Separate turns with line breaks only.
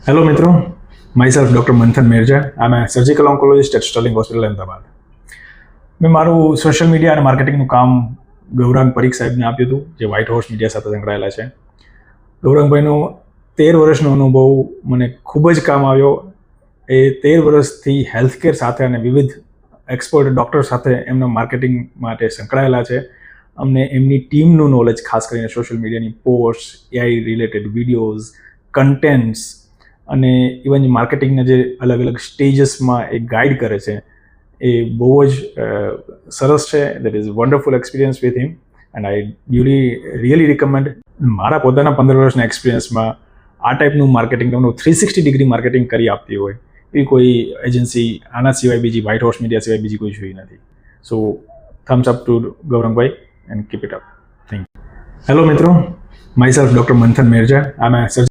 Hello, Mitro. Myself, Dr. Manthan Mirja. I'm a surgical oncologist at Sterling Hospital, Ahmedabad. મેં મારું social media અને માર્કેટિંગનું કામ ગૌરાંગ પરીખ સાહેબને આપ્યું હતું, જે વ્હાઇટ હાઉસ મીડિયા સાથે સંકળાયેલા છે. ગૌરાંગભાઈનો 13 વર્ષનો અનુભવ મને ખૂબ જ કામ આવ્યો. એ 13 વર્ષથી હેલ્થકેર સાથે અને વિવિધ એક્સપર્ટ ડૉક્ટર સાથે એમના માર્કેટિંગ માટે સંકળાયેલા છે. અમને એમની ટીમનું નોલેજ, ખાસ કરીને સોશિયલ મીડિયાની post, AI related videos, contents અને ઇવન માર્કેટિંગના જે અલગ અલગ સ્ટેજીસમાં એ ગાઈડ કરે છે, એ બહુ જ સરસ છે. That is wonderful experience with him and I really recommend. મારા પોતાના 15 વર્ષના એક્સપિરિયન્સમાં આ ટાઈપનું માર્કેટિંગ, તમને 360 ડિગ્રી માર્કેટિંગ કરી આપતી હોય એવી કોઈ એજન્સી આના સિવાય બીજી, વ્હાઇટ હાઉસ મીડિયા સિવાય બીજી કોઈ જોઈ નથી. So thumbs up to Gaurangbhai and keep it up. Thank you. Hello મિત્રો, myself Dr. Manthan Mirja. I'm a surgical